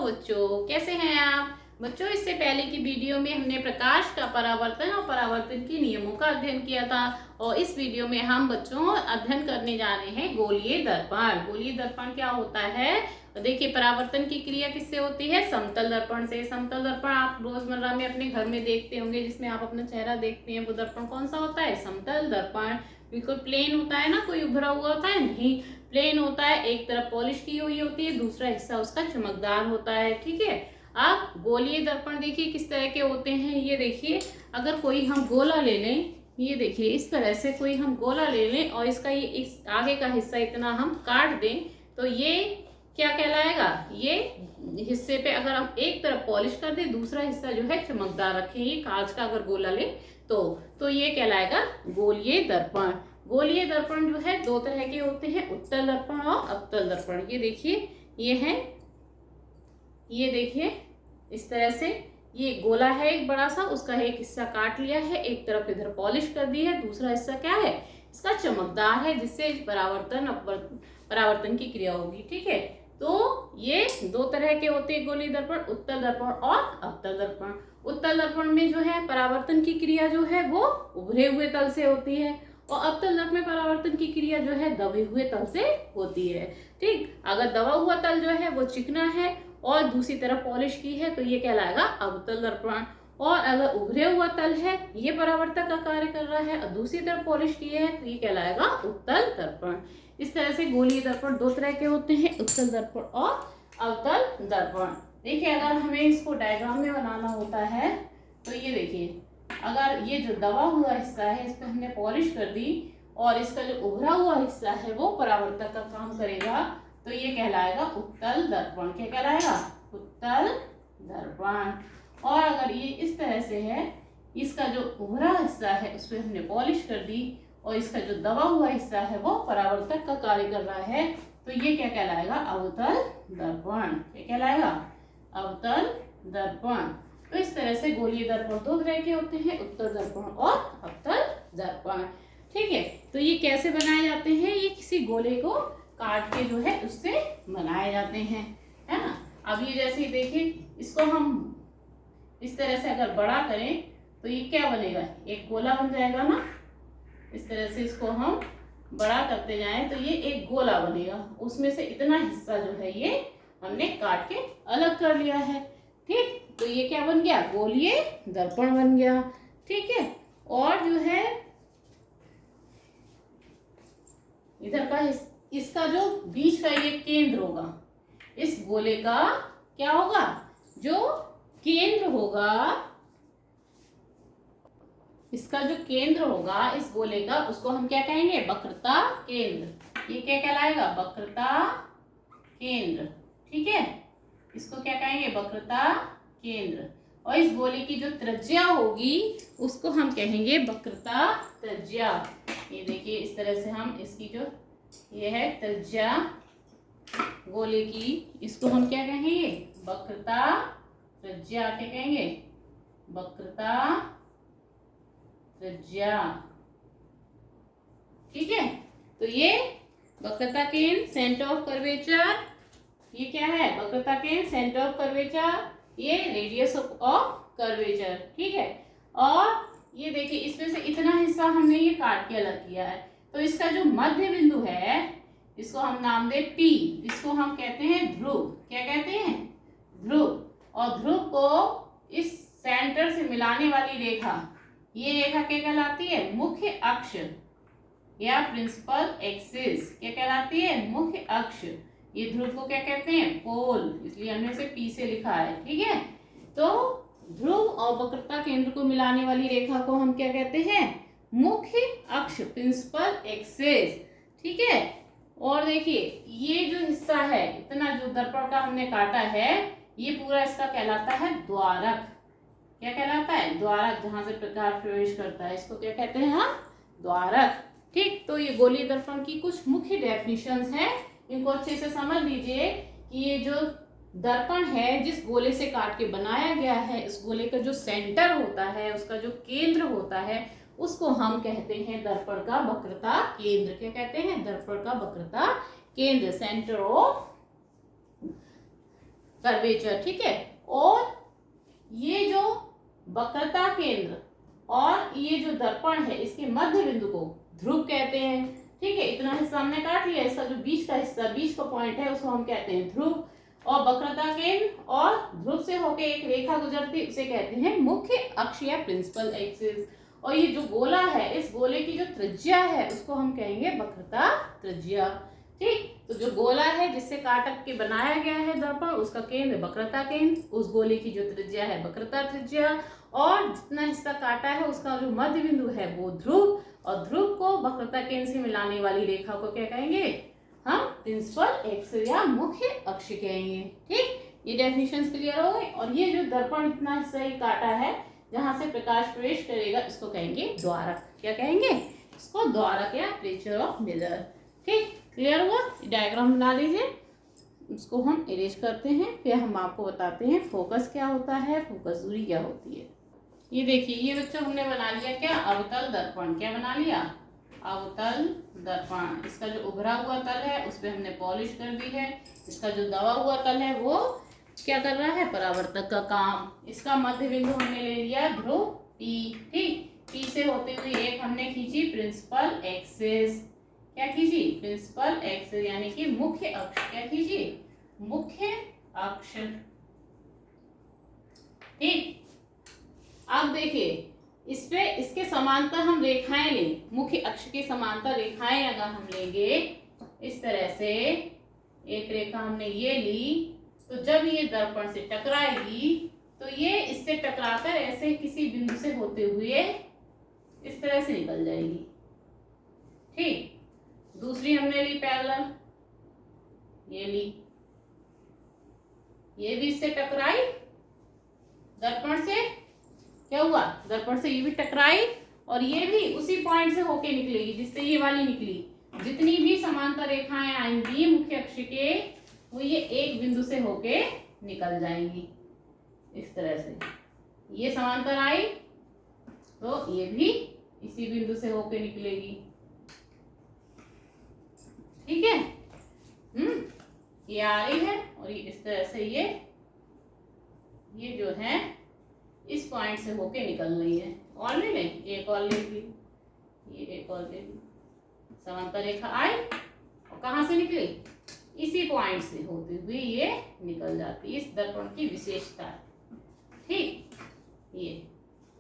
बच्चों, कैसे हैं आप बच्चों। इससे पहले की वीडियो में हमने प्रकाश का परावर्तन और परावर्तन के नियमों का अध्ययन किया था और इस वीडियो में हम बच्चों अध्ययन करने जा रहे हैं गोलीय दर्पण। गोलीय दर्पण क्या होता है? देखिए, परावर्तन की क्रिया किससे होती है? समतल दर्पण से। समतल दर्पण आप रोजमर्रा में अपने घर में देखते होंगे, जिसमें आप अपना चेहरा देखते हैं। वो दर्पण कौन सा होता है? समतल दर्पण। बिल्कुल प्लेन होता है ना, कोई उभरा हुआ होता है नहीं, प्लेन होता है। एक तरफ पॉलिश की हुई होती है, दूसरा हिस्सा उसका चमकदार होता है। ठीक है। अब गोलीय दर्पण देखिए किस तरह के होते हैं। ये देखिए, अगर कोई हम गोला ले लें, ये देखिए इस तरह से कोई हम गोला ले लें और इसका ये इस आगे का हिस्सा इतना हम काट दें, तो ये क्या कहलाएगा? ये हिस्से पे अगर हम एक तरफ पॉलिश कर दें, दूसरा हिस्सा जो है चमकदार रखें, ये कांच का अगर गोला ले तो ये कहलाएगा गोलीय दर्पण। गोलीय दर्पण जो है दो तरह के होते हैं, उत्तल दर्पण और अवतल दर्पण। ये देखिए, ये है, ये देखिए इस तरह से ये गोला है एक बड़ा सा, उसका एक हिस्सा काट लिया है, एक तरफ इधर पॉलिश कर दी है, दूसरा हिस्सा क्या है? इसका चमकदार है, जिससे परावर्तन की क्रिया होगी। ठीक है। तो ये दो तरह के होते हैं गोलीय दर्पण, उत्तल दर्पण और अवतल दर्पण। उत्तल दर्पण में जो है परावर्तन की क्रिया जो है वो उभरे हुए तल से होती है और अवतल दर्पण में परावर्तन की क्रिया जो है दबे हुए तल से होती है। ठीक, अगर दबा हुआ तल जो है वो चिकना है और दूसरी तरफ पॉलिश की है तो ये कहलाएगा अवतल दर्पण। और अगर उभरे हुआ तल है, ये परावर्तक का कार्य कर रहा है और दूसरी तरफ पॉलिश की है तो ये कहलाएगा उत्तल दर्पण। इस तरह से गोलीय दर्पण दो तरह के होते हैं, उत्तल दर्पण और अवतल दर्पण। देखिए, अगर हमें इसको डायग्राम में बनाना होता है तो ये देखिए, अगर ये जो दबा हुआ हिस्सा है इस पर हमने पॉलिश कर दी और इसका जो उभरा हुआ हिस्सा है वो परावर्तक का काम करेगा, तो ये कहलाएगा उत्तल दर्पण। क्या कहलाएगा? उत्तल दर्पण। और अगर ये इस तरह से है, इसका जो उभरा हिस्सा है उस पर हमने पॉलिश कर दी और इसका जो दबा हुआ हिस्सा है वो परावर्तक का कार्य कर रहा है, तो ये क्या कहलाएगा? अवतल दर्पण। क्या कहलाएगा? अवतल दर्पण। तो इस तरह से गोलीय दर्पण दो तरह के होते हैं, उत्तल दर्पण और अवतल दर्पण। ठीक है। तो ये कैसे बनाए जाते हैं? ये किसी गोले को काट के जो है उससे बनाए जाते हैं, है ना। अब ये जैसे देखिए, इसको हम इस तरह से अगर बड़ा करें तो ये क्या बनेगा? एक गोला बन जाएगा ना। इस तरह से इसको हम बड़ा करते जाएं तो ये एक गोला बनेगा, उसमें से इतना हिस्सा जो है ये हमने काट के अलग कर लिया है। ठीक, तो ये क्या बन गया? गोलीय दर्पण बन गया। ठीक है। और जो है इधर का इसका जो बीच का ये केंद्र होगा, इस गोले का क्या होगा? जो केंद्र होगा, इसका जो केंद्र होगा इस गोले का, उसको हम क्या कहेंगे? वक्रता केंद्र। ये क्या कहलाएगा? वक्रता केंद्र। ठीक है। इसको क्या कहेंगे? वक्रता केंद्र। और इस गोले की जो त्रिज्या होगी उसको हम कहेंगे वक्रता त्रिज्या। ये देखिए, इस तरह से हम इसकी जो ये है त्रिज्या गोले की, इसको हम क्या कहेंगे? वक्रता त्रिज्या। क्या कहेंगे? वक्रता त्रिज्या। ठीक है। तो ये वक्रता केंद्र, सेंटर ऑफ कर्वेचर, ये क्या है? वक्रता केंद्र, सेंटर ऑफ कर्वेचर, ये रेडियस ऑफ कर्वेचर। ठीक है। और ये देखिए, इसमें से इतना हिस्सा हमने ये काट के अलग किया है, तो इसका जो मध्य बिंदु है इसको हम नाम दे P। इसको हम कहते हैं ध्रुव। क्या कहते हैं? ध्रुव। और ध्रुव को इस सेंटर से मिलाने वाली रेखा, ये रेखा क्या कहलाती है? मुख्य अक्ष या प्रिंसिपल एक्सिस। क्या कहलाती है? मुख्य अक्ष। ये ध्रुव को क्या कहते हैं? पोल, इसलिए हमने इसे P से लिखा है। ठीक है। तो ध्रुव और वक्रता केंद्र को मिलाने वाली रेखा को हम क्या कहते हैं? मुख्य अक्ष, प्रिंसिपल एक्सिस। ठीक है। और देखिए, ये जो हिस्सा है, इतना जो दर्पण का हमने काटा है, ये पूरा इसका कहलाता है द्वारक। क्या कहलाता है? द्वारक। जहां से प्रकाश प्रवेश करता है इसको क्या कहते हैं? हम द्वारक। ठीक, तो ये गोलीय दर्पण की कुछ मुख्य डेफिनेशंस हैं, इनको अच्छे से समझ लीजिए कि ये जो दर्पण है जिस गोले से काट के बनाया गया है, इस गोले का जो सेंटर होता है, उसका जो केंद्र होता है, उसको हम कहते हैं दर्पण का वक्रता केंद्र। क्या कहते हैं? दर्पण का वक्रता केंद्र, सेंटर ऑफ कर्वेचर, ठीक है। और ये जो वक्रता केंद्र और ये जो दर्पण है इसके मध्य बिंदु को ध्रुव कहते हैं, ठीक है। इतना हिस्सा हमने काट लिया, इसका जो बीच का हिस्सा, बीच का पॉइंट है उसको हम कहते हैं ध्रुव। और वक्रता केंद्र और ध्रुव से होके एक रेखा गुजरती उसे कहते हैं मुख्य अक्ष या प्रिंसिपल एक्सिस। और ये जो गोला है, इस गोले की जो त्रिज्या है उसको हम कहेंगे वक्रता त्रिज्या, ठीक। तो जो गोला है जिससे काटक के बनाया गया है दर्पण, उसका केंद्र वक्रता केंद्र, उस गोले की जो त्रिज्या है वक्रता त्रिज्या, और जितना हिस्सा काटा है उसका जो मध्य बिंदु है वो ध्रुव, और ध्रुव को वक्रता केंद्र से मिलाने वाली रेखा को क्या कहेंगे हम, प्रिंसिपल एक्सिस या मुख्य अक्ष कहेंगे, ठीक। ये डेफिनेशंस क्लियर हो गए। और ये जो दर्पण इतना हिस्सा ही काटा है जहां से प्रकाश प्रवेश करेगा इसको कहेंगे द्वारक, क्या कहेंगे इसको, द्वारक या अपर्चर ऑफ मिरर, ठीक। क्लियर हुआ। डायग्राम बना लीजिए, उसको हम इरेज करते हैं, फिर हम आपको बताते हैं फोकस क्या होता है, फोकस दूरी क्या होती है। ये देखिए, ये बच्चों हमने बना लिया क्या, अवतल दर्पण, क्या बना लिया, अवतल दर्पण। इसका जो उभरा हुआ तल है उस पर हमने पॉलिश कर दी है, इसका जो दबा हुआ तल है वो क्या कर रहा है, परावर्तक का काम। इसका मध्य बिंदु हमने ले लिया ध्रुव P, ठीक। P से होते हुए एक हमने खींची प्रिंसिपल एक्सिस, क्या खींची, प्रिंसिपल एक्सिस यानी कि मुख्य अक्ष, क्या खींची, मुख्य अक्ष, ठीक। अब देखिए इस पे इसके समांतर हम रेखाएं लें, मुख्य अक्ष के समांतर रेखाएं अगर हम लेंगे इस तरह से, एक रेखा हमने ये ली, तो जब ये दर्पण से टकराएगी तो ये इससे टकराकर ऐसे किसी बिंदु से होते हुए इस तरह से निकल जाएगी, ठीक। दूसरी हमने ली पैरेलल, ये ली, ये भी इससे टकराई दर्पण से, क्या हुआ, दर्पण से ये भी टकराई और ये भी उसी पॉइंट से होके निकलेगी जिससे ये वाली निकली। जितनी भी समांतर रेखाएं आएंगी मुख्य अक्ष के, वो ये एक बिंदु से होके निकल जाएंगी इस तरह से। ये समांतर आई तो ये भी इसी बिंदु से होके निकलेगी, ठीक है। ये आ रही है और ये इस तरह से ये जो है इस पॉइंट से होके निकल रही है। और ले लें, एक और ले ली, ये एक और ले ली, समांतर रेखा आई और कहाँ से निकली, इसी पॉइंट से होते हुए ये निकल जाती है। इस दर्पण की विशेषता है, ठीक। ये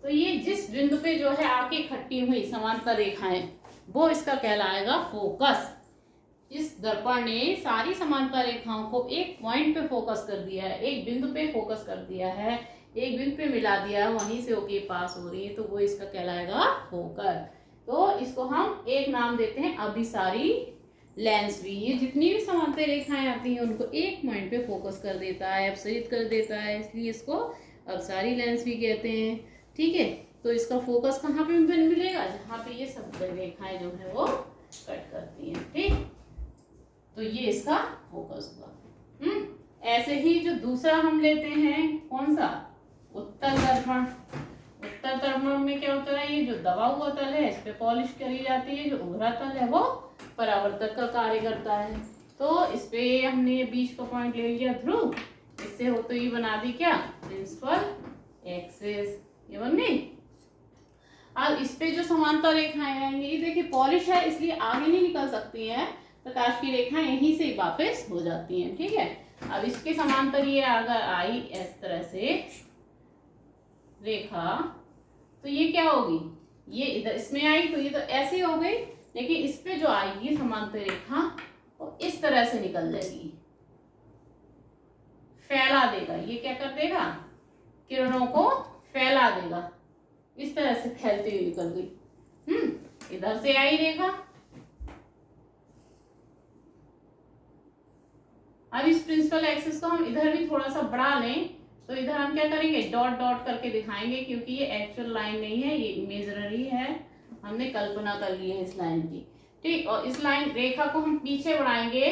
तो ये जिस बिंदु पे जो है आके इकट्ठी हुई समांतर रेखाएं वो इसका कहलाएगा फोकस। इस दर्पण ने सारी समांतर रेखाओं को एक पॉइंट पे फोकस कर दिया है, एक बिंदु पे फोकस कर दिया है, एक बिंदु पे मिला दिया, वहीं से होके पास हो रही है, तो वो इसका कहलाएगा फोकस। तो इसको हम एक नाम देते हैं अभिसारी लेंस भी। ये जितनी भी समांतर रेखाएं आती हैं उनको एक पॉइंट पे फोकस कर देता है, अपसरित कर देता है, इसलिए इसको अभिसारी लेंस भी कहते हैं, ठीक है। तो इसका फोकस कहाँ पे मिलेगा, जहाँ पे ये सब रेखाएं जो है वो कट करती हैं, ठीक। तो ये इसका फोकस हुआ। ऐसे ही जो दूसरा हम लेते हैं कौन सा, उत्तल दर्पण। उत्तल दर्पण में क्या होता है, ये जो दबा हुआ तल है इस पे पॉलिश करी जाती है, जो उभरा तल है वो परावर्तक का कार्य करता है। तो इस पे हमने बीच का पॉइंट ले लिया ध्रुव, इससे होते ही बना दी क्या, प्रिंसिपल एक्सिस, ये बन गई। अब इस पे जो समांतर रेखाएं आएंगी, ये देखिए पॉलिश है इसलिए आगे नहीं निकल सकती हैं, प्रकाश की रेखाएं यहीं से वापस हो जाती हैं, ठीक है। अब इसके समांतर ये अगर आई इस तरह से रेखा, तो ये क्या होगी, ये इधर इसमें आई तो ये तो ऐसी हो गई, लेकिन इस पे जो आएगी समांतर रेखा वो इस तरह से निकल जाएगी, फैला देगा। ये क्या कर देगा, किरणों को फैला देगा, इस तरह से फैलती हुई निकल गई। इधर से आई रेखा, अब इस प्रिंसिपल एक्सिस को हम इधर भी थोड़ा सा बढ़ा लें, तो इधर हम क्या करेंगे, डॉट डॉट करके दिखाएंगे, क्योंकि ये एक्चुअल लाइन नहीं है, ये इमेजिनरी है, हमने कल्पना कर ली है इस लाइन की, ठीक। और इस लाइन रेखा को हम पीछे बढ़ाएंगे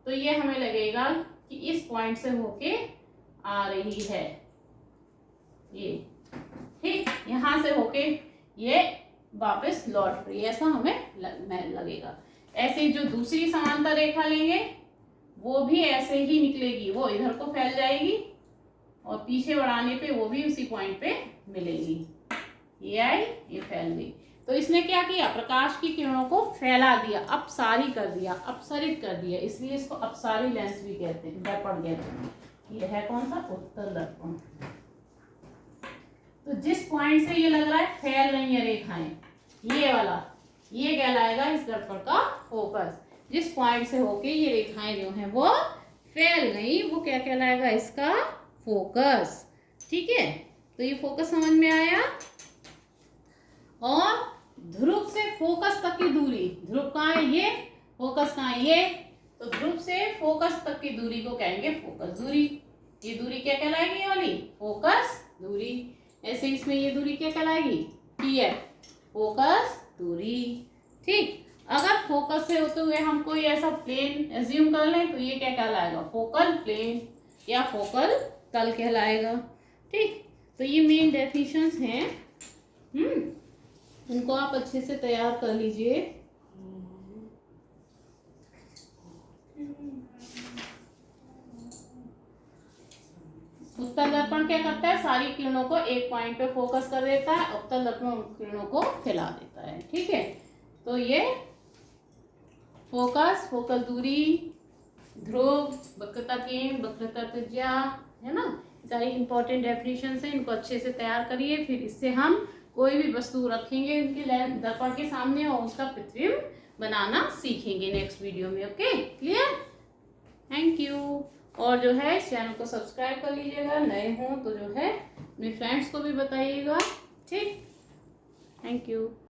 तो ये हमें लगेगा कि इस पॉइंट से होके आ रही है, ये ठीक, यहां से होके ये वापस लौट रही है, ऐसा हमें लगेगा। ऐसे जो दूसरी समांतर रेखा लेंगे वो भी ऐसे ही निकलेगी, वो इधर को फैल जाएगी और पीछे बढ़ाने पे वो भी उसी पॉइंट पे मिलेगी। ये आई, ये फैल गई। तो इसने क्या किया, प्रकाश की किरणों को फैला दिया, अपसारी कर दिया, अपसरित कर दिया, इसलिए इसको अपसारी लेंस भी कहते हैं, दर्पण कहते हैं। ये है कौन सा, उत्तल दर्पण। तो जिस पॉइंट से ये लग रहा है फैल रही है रेखाएं, ये वाला, ये कहलाएगा इस दर्पण का फोकस। जिस पॉइंट से होके ये रेखाएं जो हैं वो फैल गई, वो क्या कहलाएगा, इसका फोकस। ठीक है, तो ये फोकस समझ में आया। और ध्रुव से फोकस तक की दूरी, ध्रुव कहाँ है, ये, फोकस कहाँ है, ये, तो ध्रुव से फोकस तक की दूरी को कहेंगे फोकस दूरी। ये दूरी क्या कहलाएगी, ये वाली फोकस दूरी। ऐसे इसमें ये दूरी क्या कहलाएगी, पीएफ, फोकस दूरी। ठीक, अगर फोकस से होते हुए हम कोई ऐसा प्लेन एज्यूम कर लें तो ये क्या कहलाएगा, फोकल प्लेन या फोकल तल कहलाएगा। ठीक, तो ये मेन डेफिनेशंस हैं, उनको आप अच्छे से तैयार कर लीजिए। उत्तल दर्पण क्या करता है, सारी किरणों को एक पॉइंट पे फोकस कर देता है, उत्तल दर्पण किरणों को फैला देता है। ठीक है, तो ये फोकस, फोकस दूरी, ध्रुव, वक्रता केंद्र, वक्रता त्रिज्या, है ना, सारी इंपॉर्टेंट डेफिनेशंस हैं, इनको अच्छे से तैयार करिए। फिर इससे हम कोई भी वस्तु रखेंगे उनके दर्पण के सामने और उसका प्रतिबिंब बनाना सीखेंगे नेक्स्ट वीडियो में। Okay, clear, thank you. और जो है इस चैनल को सब्सक्राइब कर लीजिएगा, नए हों तो जो है अपने फ्रेंड्स को भी बताइएगा। ठीक, थैंक यू।